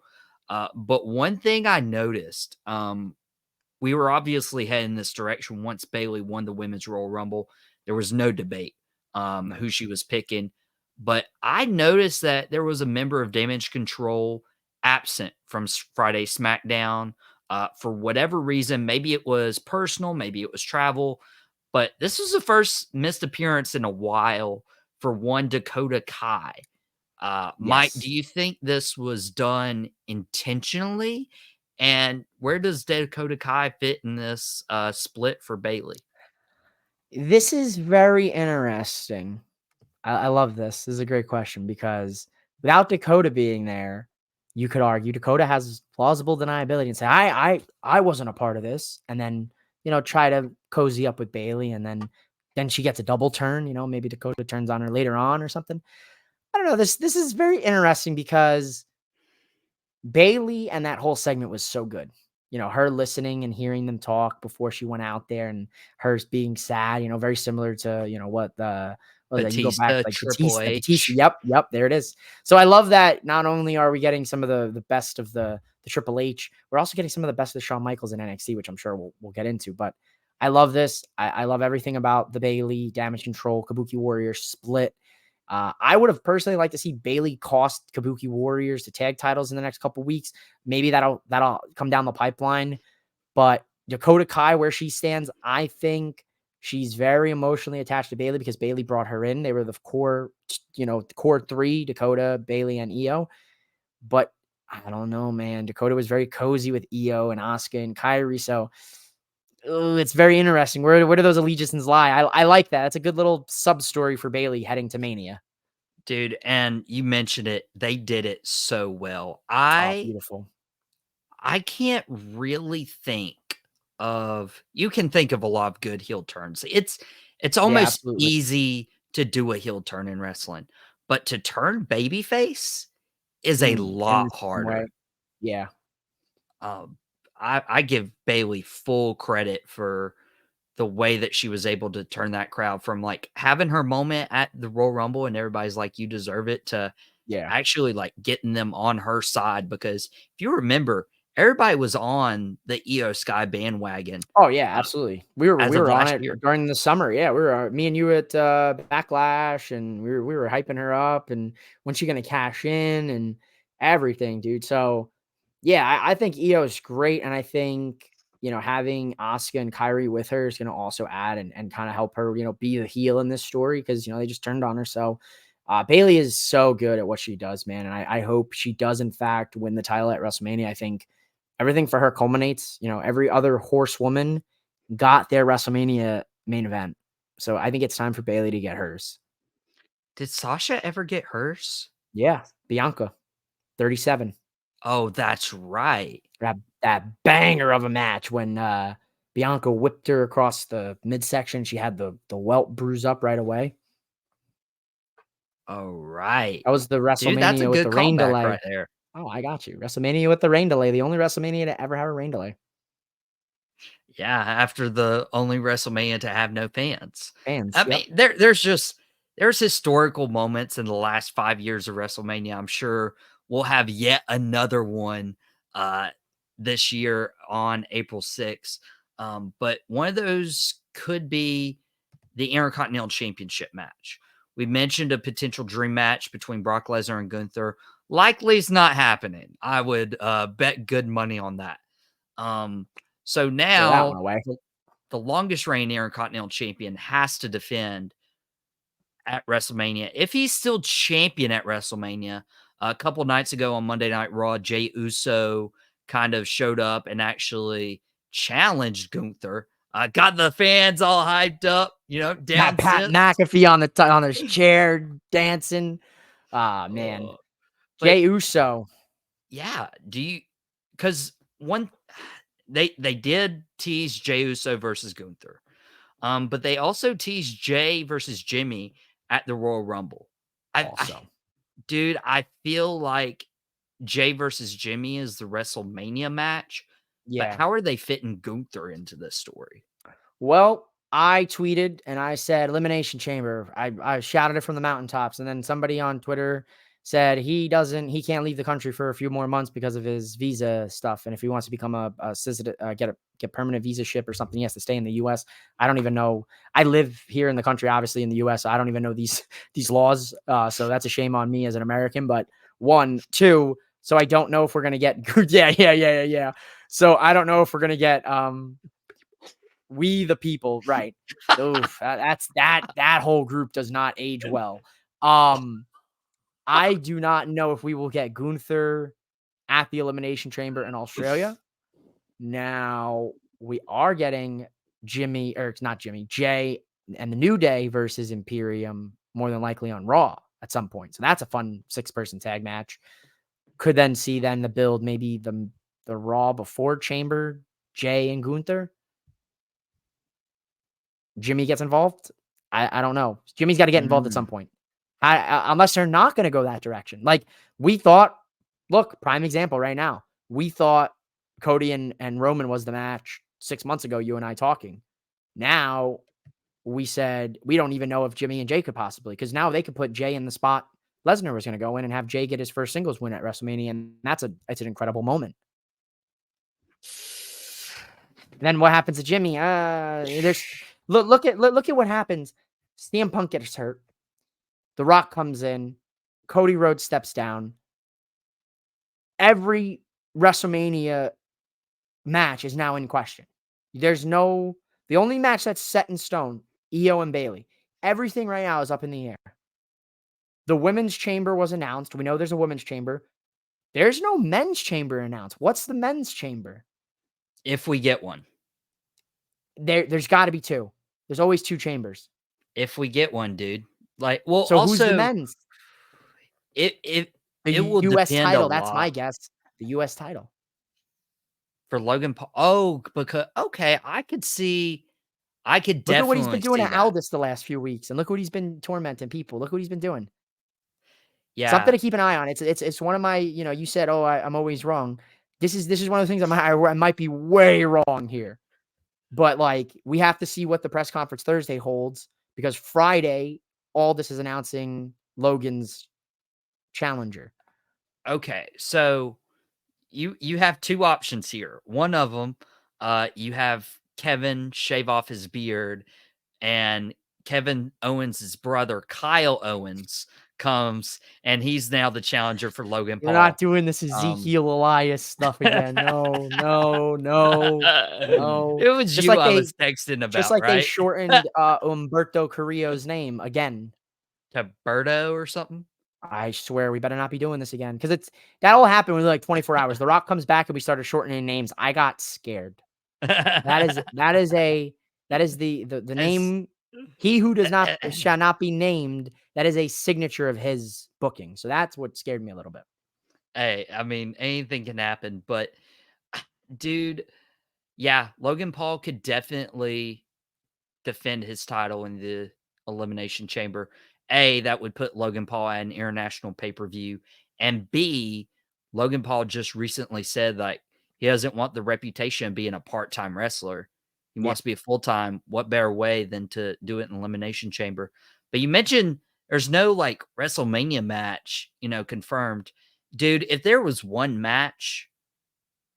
But one thing I noticed, we were obviously heading this direction once Bailey won the Women's Royal Rumble. There was no debate who she was picking. But I noticed that there was a member of Damage Control absent from Friday SmackDown for whatever reason. Maybe it was personal, maybe it was travel. But this was the first missed appearance in a while for one Dakota Kai. Mike, do
Yes.
you think this was done intentionally? And where does Dakota Kai fit in this split for Bailey?
This is very interesting. I love this. This is a great question because without Dakota being there, you could argue Dakota has plausible deniability and say, I wasn't a part of this. And then, try to cozy up with Bailey. And then she gets a double turn, maybe Dakota turns on her later on or something. I don't know. This is very interesting because Bailey and that whole segment was so good. Her listening and hearing them talk before she went out there and hers being sad, very similar to, what was that? You go back
Batista,
like
Triple
The Batista.
H.
Yep. There it is. So I love that not only are we getting some of the best of the Triple H, we're also getting some of the best of the Shawn Michaels in NXT, which I'm sure we'll get into. But I love this. I love everything about the Bailey, Damage Control, Kabuki Warrior split. I would have personally liked to see Bailey cost Kabuki Warriors the tag titles in the next couple weeks. Maybe that'll come down the pipeline. But Dakota Kai, where she stands, I think she's very emotionally attached to Bailey because Bailey brought her in. They were the core, core three: Dakota, Bailey, and Io. But I don't know, man. Dakota was very cozy with Io and Asuka and Kairi, so it's very interesting. Where do those allegiances lie? I like that. It's a good little sub story for Bailey heading to Mania.
Dude, and you mentioned it. They did it so well.
Oh, beautiful.
I can't really think of you can think of a lot of good heel turns. It's
Yeah,
almost
absolutely.
easy to do a heel turn in wrestling, but to turn babyface is a
In the
lot
same way.
harder.
Yeah.
Um, I give Bailey full credit for the way that she was able to turn that crowd from like having her moment at the Royal Rumble and everybody's like, you deserve it, to
Yeah.
actually like getting them on her side. Because if you remember, everybody was on the Io Sky bandwagon
Oh, yeah, absolutely. We
as
were
of
on
last
it
year.
during the summer. Yeah, we were me and you at Backlash, and we were hyping her up, and when's she gonna cash in and everything, dude. So yeah, I think Io is great, and I think having Asuka and Kyrie with her is gonna also add and kind of help her, be the heel in this story because they just turned on her. So Bailey is so good at what she does, man, and I hope she does in fact win the title at WrestleMania. I think everything for her culminates. Every other horsewoman got their WrestleMania main event. So I think it's time for Bailey to get hers.
Did Sasha ever get hers?
Yeah, Bianca, 37.
Oh, that's right.
That banger of a match when Bianca whipped her across the midsection. She had the welt bruise up right away.
All right.
That was the
Dude, that's a
WrestleMania with
good
the rain
callback right
delay.
there.
Oh, I got you. WrestleMania with the rain delay. The only WrestleMania to ever have a rain delay.
Yeah, after the only WrestleMania to have no fans.
Fans.
I
Yep.
mean, there's historical moments in the last 5 years of WrestleMania. I'm sure we'll have yet another one uh this year on April 6th. But one of those could be the Intercontinental Championship match. We mentioned a potential dream match between Brock Lesnar and Gunther. Likely it's not happening. I would bet good money on that. So
Throw that one
now
away.
the longest reigning Intercontinental Champion has to defend at WrestleMania. If he's still champion at WrestleMania, a couple nights ago on Monday Night Raw, Jey Uso kind of showed up and actually challenged Gunther. Got the fans all hyped up,
Got
down
Pat
since.
McAfee on his chair dancing. Ah, man.
But
Jey Uso.
yeah, because one they did tease Jey Uso versus Gunther. But they also teased Jay versus Jimmy at the Royal Rumble. I
Also.
dude, I feel like Jay versus Jimmy is the WrestleMania match, but
Yeah.
how are they fitting Gunther into this story?
Well, I tweeted and I said Elimination Chamber. I shouted it from the mountaintops, and then somebody on Twitter said he can't leave the country for a few more months because of his visa stuff, and if he wants to become a citizen, get permanent visa ship or something, he has to stay in the U.S. I don't even know. I live here in the country, obviously in the U.S. So I don't even know these laws. So that's a shame on me as an American. But 1, 2. So I don't know if we're gonna get yeah. So I don't know if we're gonna get we the people, right? Oof, that whole group does not age well. I do not know if we will get Gunther at the Elimination Chamber in Australia. Now we are getting Jimmy, or it's not Jimmy, Jay and the New Day versus Imperium more than likely on Raw at some point. So that's a fun 6-person tag match. could then see the build, maybe the Raw before Chamber, Jay and Gunther. Jimmy gets involved. I don't know. Jimmy's got to get involved at some point. Unless they're not going to go that direction. Like we thought, look, prime example right now. We thought Cody and Roman was the match 6 months ago, you and I talking. Now we said we don't even know if Jimmy and Jay could possibly, because now they could put Jay in the spot Lesnar was going to go in and have Jay get his first singles win at WrestleMania, and it's an incredible moment. Then what happens to Jimmy? There's look at what happens. CM Punk gets hurt. The Rock comes in. Cody Rhodes steps down. Every WrestleMania match is now in question. The only match that's set in stone, Io and Bayley. Everything right now is up in the air. The women's chamber was announced. We know there's a women's chamber. There's no men's chamber announced. What's the men's chamber?
If we get one.
There's got to be two. There's always two chambers.
If we get one, dude. Like, well,
so
also,
who's the men's?
It
will US title. That's my guess. The US title.
For Logan Paul. Oh, because okay, I could definitely. Look
at what he's been doing at Aldis the last few weeks, and look what he's been tormenting people. Look what he's been doing. Yeah, something to keep an eye on. It's one of my. You said, "Oh, I'm always wrong." This is one of the things I might be way wrong here, but like we have to see what the press conference Thursday holds, because Friday, Aldis is announcing Logan's challenger.
Okay, so you have two options here. One of them, you have Kevin shave off his beard, and Kevin Owens' brother, Kyle Owens, comes, and he's now the challenger for Logan Paul.
You're not doing this Ezekiel Elias stuff again. No.
It was just I was texting about,
just like
right?
They shortened Umberto Carrillo's name again.
To Berto or something?
I swear we better not be doing this again, because that all happened within like 24 hours. The Rock comes back and we started shortening names. I got scared. That is the name. He who does not shall not be named. That is a signature of his booking. So that's what scared me a little bit.
Hey, I mean, anything can happen, but dude, yeah, Logan Paul could definitely defend his title in the Elimination Chamber. A, that would put Logan Paul at an international pay-per-view. And B, Logan Paul just recently said like he doesn't want the reputation of being a part-time wrestler. He wants to be a full-time. What better way than to do it in Elimination Chamber? But you mentioned there's no like WrestleMania match, confirmed. Dude, if there was one match,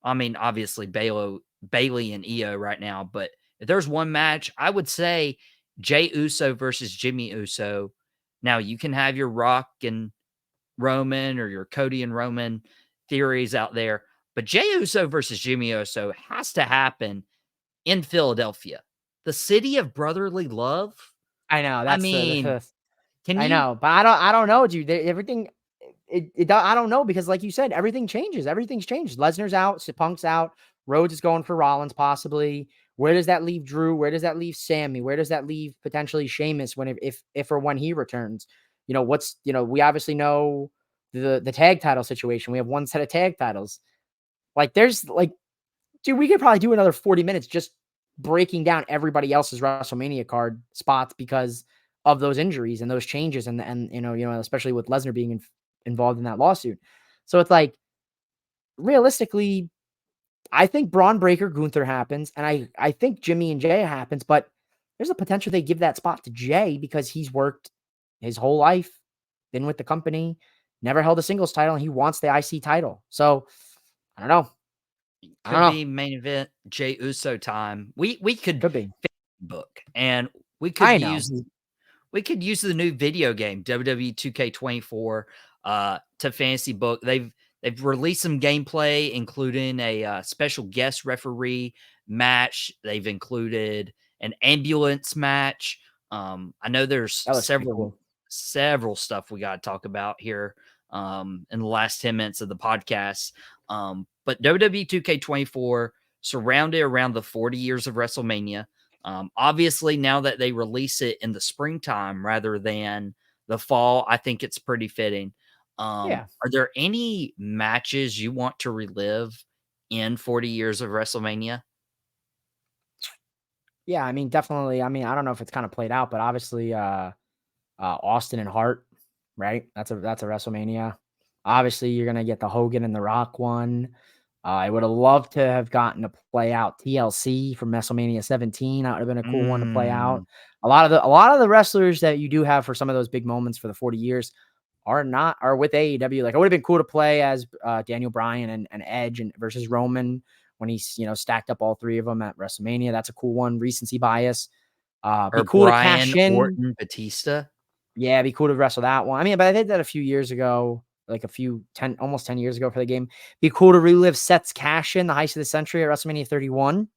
I mean, obviously Bayley and Io right now, but if there's one match, I would say Jey Uso versus Jimmy Uso. Now, you can have your Rock and Roman or your Cody and Roman theories out there, but Jey Uso versus Jimmy Uso has to happen in Philadelphia, the city of brotherly love.
I know.
I mean,
I know, but I don't know, dude. Everything, I don't know, because like you said, everything changes. Everything's changed. Lesnar's out, Punk's out, Rhodes is going for Rollins possibly. Where does that leave Drew? Where does that leave Sammy? Where does that leave potentially Sheamus if or when he returns? We obviously know the tag title situation. We have one set of tag titles. Like there's like, dude, we could probably do another 40 minutes just breaking down everybody else's WrestleMania card spots because of those injuries and those changes and especially with Lesnar being involved in that lawsuit. So it's like, realistically, I think Braun Breaker Gunther happens, and I think Jimmy and Jay happens, but there's a potential they give that spot to Jay because he's worked his whole life, been with the company, never held a singles title, and he wants the IC title. So I don't know.
Could be main event Jey Uso time. We could
be
book, and we could use the new video game WWE 2K24 to fantasy book. They've released some gameplay, including a special guest referee match. They've included an ambulance match. I know there's several stuff we got to talk about here in the last 10 minutes of the podcast. But WWE 2K24 surrounded around the 40 years of WrestleMania. Obviously, now that they release it in the springtime rather than the fall, I think it's pretty fitting.
Yeah.
Are there any matches you want to relive in 40 years of WrestleMania?
Yeah, I mean, definitely. I mean, I don't know if it's kind of played out, but obviously, Austin and Hart, right? That's a WrestleMania. Obviously, you're gonna get the Hogan and the Rock one. I would have loved to have gotten to play out TLC from WrestleMania 17. That would have been a cool one to play out.
Mm,
A lot of the wrestlers that you do have for some of those big moments for the 40 years are with AEW. Like, it would have been cool to play as Daniel Bryan and Edge and versus Roman when he's stacked up all three of them at WrestleMania. That's a cool one. Recency bias. Be
or
cool to
Brian
cash in.
Orton Batista?
Yeah, it'd be cool to wrestle that one. I mean, but I did that a few years ago, like almost 10 years ago for the game. Be cool to relive Seth's cash in the heist of the century at WrestleMania 31.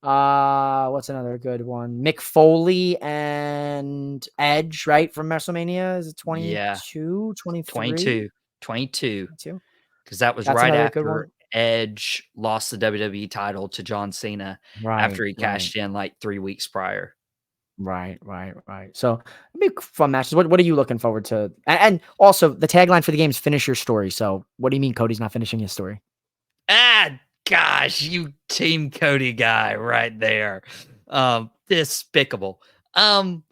What's another good one? Mick Foley and Edge, right? From WrestleMania. Is it
Yeah,
22, 23?
22, 22,
22?
because that was
That's
right
another good
after
one.
Edge lost the WWE title to John Cena
Right,
after he
right,
cashed in like 3 weeks prior.
right. So big fun matches. What are you looking forward to? And also the tagline for the game is finish your story. So what do you mean Cody's not finishing his story?
Ah, gosh, you Team Cody guy right there. Despicable. Um,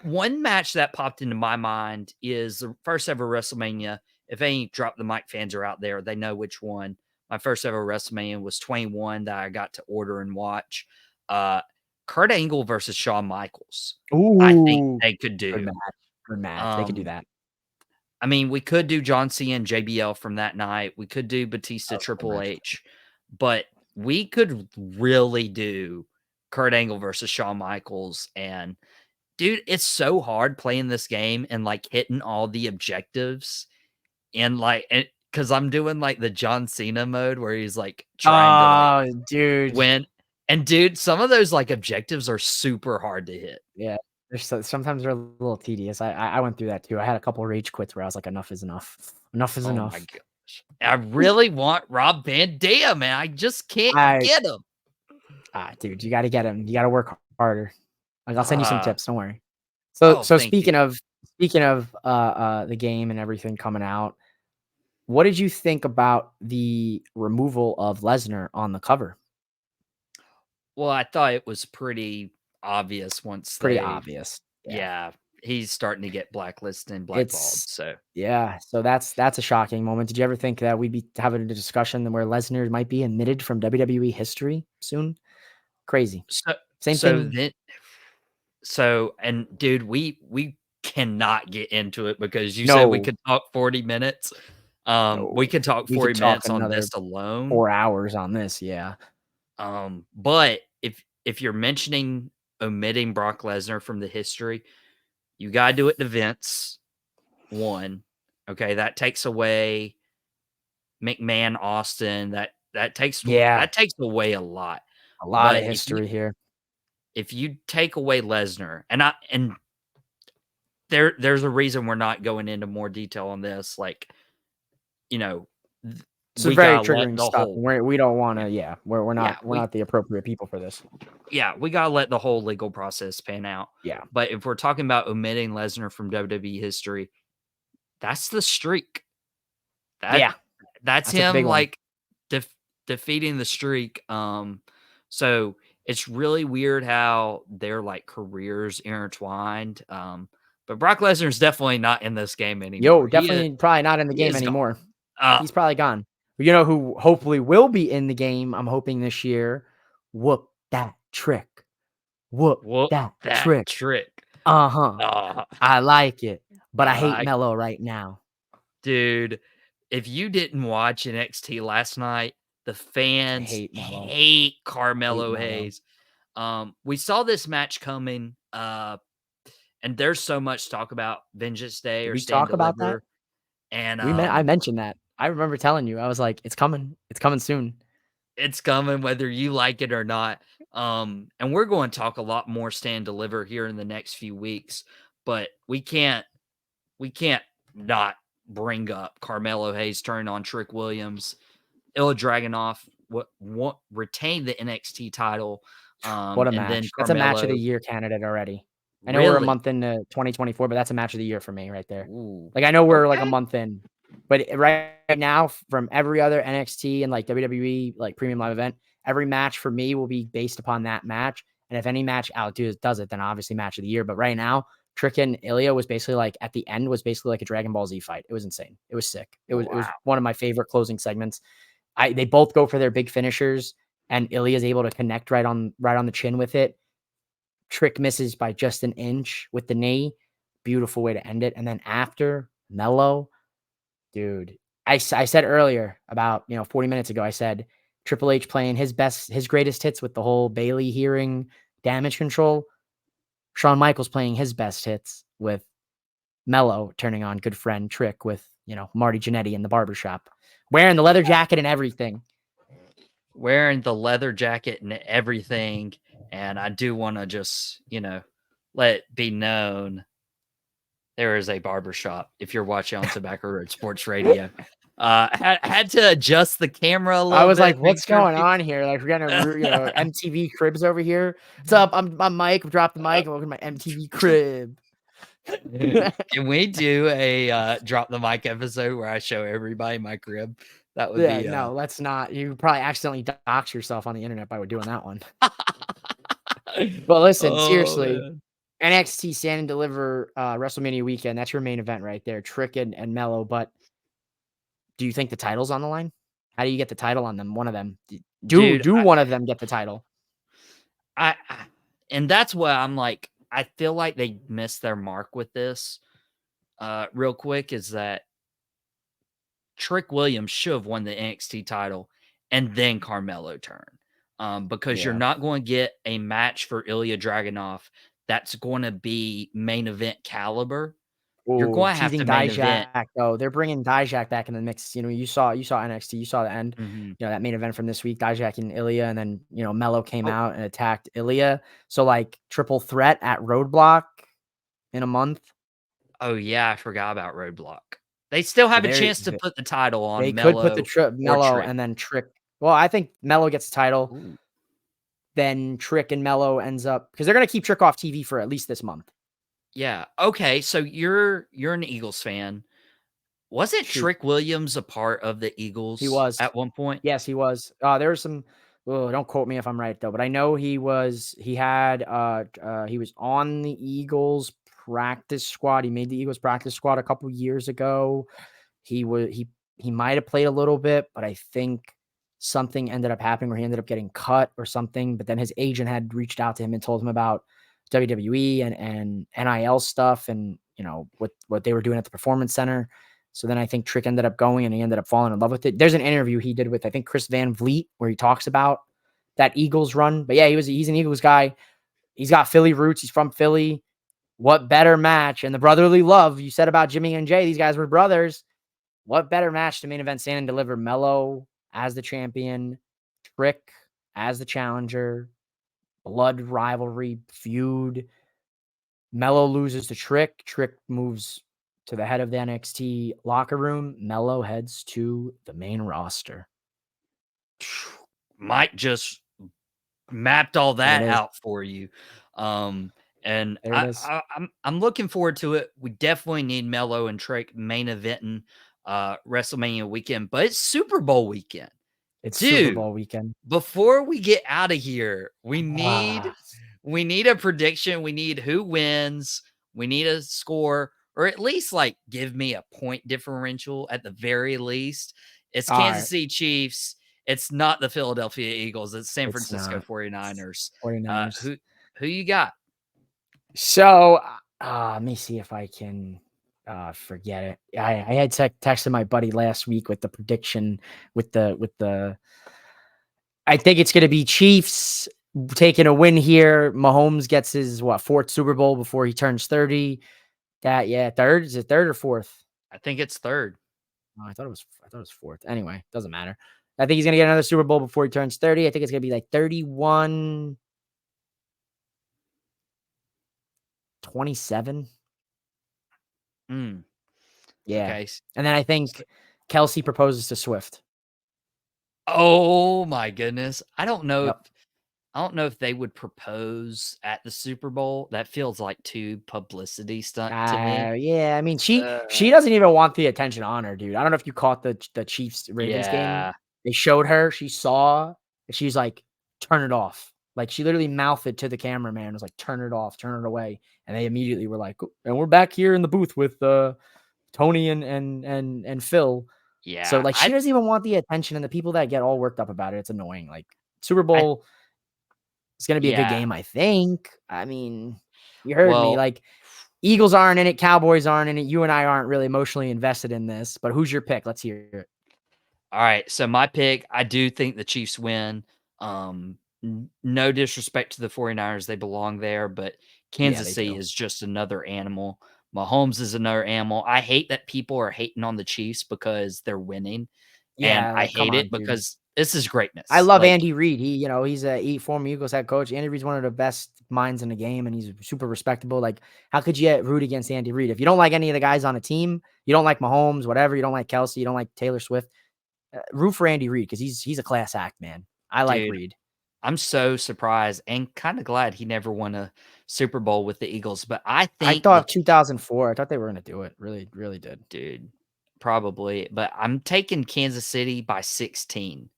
one match that popped into my mind is the first ever WrestleMania. If any Drop the Mic fans are out there, they know which one. My first ever WrestleMania was 21 that I got to order and watch. Uh, Kurt Angle versus Shawn Michaels. I think
Ooh,
they could
good
do.
match. Good match. They could do
Um,
that.
I mean, we could do John Cena and JBL from that night. We could do Batista
That was a good
Triple
match.
H, but we could really do Kurt Angle versus Shawn Michaels. And dude, it's so hard playing this game and like hitting all the objectives and like, because I'm doing like the John Cena mode where he's like trying to like
Oh, dude.
win. And dude, some of those like objectives are super hard to hit.
Yeah. Sometimes they're a little tedious. I went through that too. I had a couple of rage quits where I was like, enough is enough. Enough is
Oh my
enough.
gosh. I really want Rob Van Dam, man. I just can't
I
get him.
dude, you gotta get him. You gotta work harder. Like, I'll send you some
Uh,
tips, don't worry. So
oh,
so
thank you.
speaking of the game and everything coming out, what did you think about the removal of Lesnar on the cover?
Well, I thought it was pretty obvious once
Pretty
they,
obvious. Yeah.
yeah, he's starting to get blacklisted and blackballed.
It's
So,
yeah, so that's a shocking moment. Did you ever think that we'd be having a discussion where Lesnar might be omitted from WWE history soon? Crazy.
so,
Same
so
thing.
then, and dude, we cannot get into it because you said we
No,
could talk 40 minutes.
no.
We could talk
We
40
could talk
minutes on
another
this alone.
4 hours on this, yeah.
But if you're mentioning omitting Brock Lesnar from the history, you gotta do it to Vince, one. Okay, that takes away McMahon, Austin,
Yeah,
that takes away a lot.
a lot of
But
history here.
if you take away Lesnar, and there's a reason we're not going into more detail on this, like, you know, th
Some
we
very
gotta let
triggering
the
stuff,
whole
and we don't
yeah,
wanna yeah, we're
yeah,
not we're not the appropriate people for this.
we gotta let the whole legal process pan out.
Yeah.
But if we're talking about omitting Lesnar from WWE history, that's the streak. That
Yeah,
that's
that's a
him,
big one.
like, def defeating the streak, so it's really weird how their, like, careers intertwined, but Brock Lesnar's definitely not in this game
Yo,
anymore.
definitely probably not in the
He
game
is gone.
anymore.
Uh,
He's probably gone. You know who hopefully will be in the game, I'm hoping this year? Whoop that trick. Whoop
whoop
that
that
trick.
trick.
Uh-huh.
Uh,
I like it, but I
I
hate
like
Mello right now.
dude, if you didn't watch NXT last night, the
I
fans
hate Mello.
hate
Hate
Carmelo
Mello.
Hayes. We saw this match coming, and there's so much to talk about Vengeance Day
Did
or
we
Stand
talk about that?
Deliver, and
I mentioned that. I remember telling you. I was like, "It's coming. It's coming soon."
it's coming whether you like it or not. And we're going to talk a lot more Stand Deliver here in the next few weeks, but we can't not bring up Carmelo Hayes turning on Trick Williams, Ilya Dragunov, what retain the NXT title,
What a
and then
match. That's a match of the
Carmelo
year candidate already. I know we're a
Really?
month into 2024, but that's a match of the year for me right there.
Ooh.
Like, I know we're like a
Okay.
month in, but right now, from every other NXT and like WWE like premium live event, every match for me will be based upon that match. And if any match does it, then obviously match of the year. But right now, Trick and Ilya was basically like at the end was basically like a Dragon Ball Z fight. It was insane. It was sick. It was
Wow.
one of my favorite closing segments. They both go for their big finishers, and Ilya's able to connect right on the chin with it. Trick misses by just an inch with the knee. Beautiful way to end it. And then after Mello, dude, I said earlier about 40 minutes ago, I said Triple H playing his greatest hits with the whole Bailey hearing damage control. Shawn Michaels playing his best hits with Mello turning on good friend Trick with Marty Jannetty in the barbershop, wearing the leather jacket and everything.
Wearing the leather jacket and everything. And I do want to just, let it be known there is a barbershop if you're watching on Tobacco Road Sports Radio. Had to adjust the camera a
I
little
was like,
bit, make
"What's
sure
going
people.
on here? Like, we're gonna, MTV Cribs over here. What's up? I'm Mike. Drop the mic. Welcome to my MTV Crib."
Can we do a drop the mic episode where I show everybody my crib? That would
Yeah,
be
no, let's not. You probably accidentally dox yourself on the internet by doing that one. But listen,
Oh
seriously,
man.
NXT Stand and Deliver WrestleMania weekend. That's your main event right there, Trick and Mello. But do you think the title's on the line? How do you get the title on them? One of them. Do
Dude,
one of them get the title?
I and that's what I'm like, I feel like they missed their mark with this. Real quick is that Trick Williams should have won the NXT title and then Carmelo turned. Because you're
Yeah.
not going to get a match for Ilya Dragunov that's going to be main event caliber. You're
Oh,
going to have to
teasing
main event.
Dijak though. They're bringing Dijak back in the mix. You saw NXT. You saw the end.
Mhm.
That main event from this week. Dijak and Ilya, and then Mello came out and attacked Ilya. So like triple threat at Roadblock in a month.
Oh yeah, I forgot about Roadblock. They still
So
have a chance to put the title
they
on
could put the
or
Mello
Trick.
and then Trick. Well, I think Mello gets the title.
Ooh.
Then Trick and Mello ends up because they're gonna keep Trick off TV for at least this month.
Yeah. Okay. So you're an Eagles fan. Wasn't
Shoot,
Trick Williams a part of the
he
Eagles
was.
at one point?
Yes, he was. There was some. Oh, don't quote me if I'm right though, but I know he was. He had. He was on the Eagles practice squad. He made the Eagles practice squad a couple years ago. He was. He might have played a little bit, but I think something ended up happening where he ended up getting cut or something. But then his agent had reached out to him and told him about WWE and NIL stuff and what they were doing at the Performance Center. So then I think Trick ended up going and he ended up falling in love with it. There's an interview he did with, I think, Chris Van Vliet where he talks about that Eagles run. But yeah, he's an Eagles guy. He's got Philly roots. He's from Philly. What better match? And the brotherly love you said about Jimmy and Jay, these guys were brothers. What better match to main event Stand and Deliver? Mello as the champion, Trick as the challenger, blood rivalry feud. Mello loses to Trick. Trick moves to the head of the NXT locker room. Mello heads to the main roster.
Mike just mapped all
There it
that
is.
out for you. And
There it is.
I'm looking forward to it. We definitely need Mello and Trick main eventing WrestleMania weekend, but it's Super Bowl weekend.
It's Super
Dude,
Bowl weekend.
before we get out of here, we need
Ah,
a prediction. We need who wins. We need a score, or at least like give me a point differential at the very least. It's
all
Kansas
right.
City Chiefs. It's not the Philadelphia Eagles. It's San
It's
Francisco
not
49ers.
49ers.
Who you got?
So let me see if I can forget it. I had texted my buddy last week with the prediction with the I think it's gonna be Chiefs taking a win here. Mahomes gets his fourth Super Bowl before he turns 30. Third. Is it third or fourth?
I think it's third.
Oh, I thought it was fourth. Anyway, doesn't matter. I think he's gonna get another Super Bowl before he turns 30. I think it's gonna be like 31-27.
Mm,
Yeah.
okay.
And then I think Kelsey proposes to Swift.
Oh my goodness. I don't know if
Yep.
I don't know if they would propose at the Super Bowl. That feels like too publicity stunt to me.
Yeah, I mean,
Uh,
she doesn't even want the attention on her, dude. I don't know if you caught the Chiefs Ravens game.
yeah,
They showed her, she saw, and she's like, "Turn it off." Like she literally mouthed it to the cameraman, was like, "Turn it off, turn it away." And they immediately were like, "And we're back here in the booth with Tony and Phil." So
yeah.
like she doesn't even want the attention, and the people that get all worked up about it, it's annoying. Like Super
I
Bowl is gonna be a good
yeah.
game, I think. I mean, you heard me.
Well,
Like Eagles aren't in it, Cowboys aren't in it. You and I aren't really emotionally invested in this, but who's your pick? Let's hear it.
all right. So my pick, I do think the Chiefs win. No disrespect to the 49ers, they belong there, but
Yeah,
Kansas
they
City
do.
is just another animal. Mahomes is another animal. I hate that people are hating on the Chiefs because they're winning, and
Yeah,
I
like come
hate it
on, dude.
because this is
I
greatness.
love
Like,
Andy Reid. He's a former Eagles head coach. Andy Reid's one of the best minds in the game, and he's super respectable. Like, how could you root against Andy Reid if you don't like any of the guys on a team? You don't like Mahomes, whatever. You don't like Kelsey. You don't like Taylor Swift. Root for Andy Reid because he's a class act, man. I like
dude,
Reid.
I'm so surprised and kind of glad he never won a Super Bowl with the Eagles. But I
I
think the
thought 2004. I thought they were gonna do it. Really, really did.
dude, probably, but I'm taking Kansas City by 16.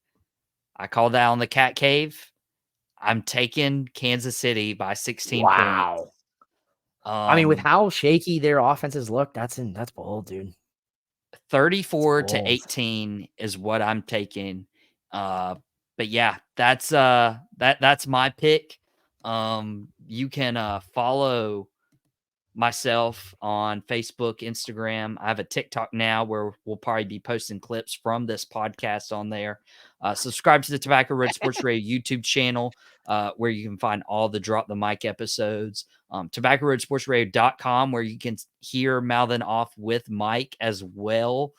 I called that on the Cat Cave. I'm taking Kansas City by 16 points.
Wow. I mean, with
Um,
how shaky their offenses look, that's bold, dude. That's
34 to
bold.
18 is what I'm taking. Uh, but yeah, that's my pick. You can follow myself on Facebook, Instagram. I have a TikTok now where we'll probably be posting clips from this podcast on there. Subscribe to the Tobacco Road Sports Radio YouTube channel, where you can find all the Drop the Mic episodes. TobaccoRoadSportsRadio.com, where you can hear Mouthing Off with Mike as well.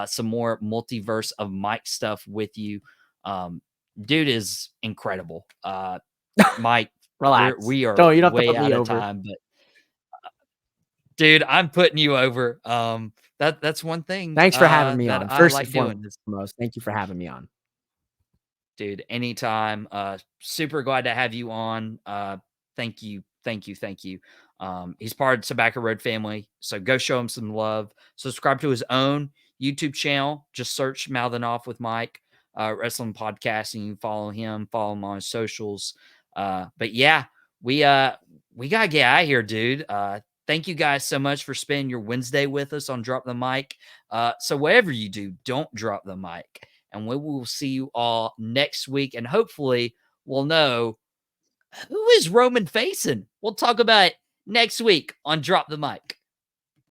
Some more multiverse of Mike stuff with you. Dude is incredible. Mike,
Relax.
we are
No, you don't have to
way
put me
out of
over.
time, but dude, I'm putting you over. That's one thing
Thanks for having me on.
that I
First and
like doing is,
foremost, thank you for having me on.
dude, anytime. Super glad to have you on. Thank you, thank you, thank you. He's part of the Tobacco Road family, so go show him some love. Subscribe to his own YouTube channel. Just search "Mouthing Off with Mike" wrestling podcast, and you can follow him on his socials. But yeah, we uh we gotta get out of here, dude. Thank you guys so much for spending your Wednesday with us on Drop the Mic. So whatever you do, don't drop the mic. And we will see you all next week. And hopefully we'll know who is Roman facing. We'll talk about it next week on Drop the Mic.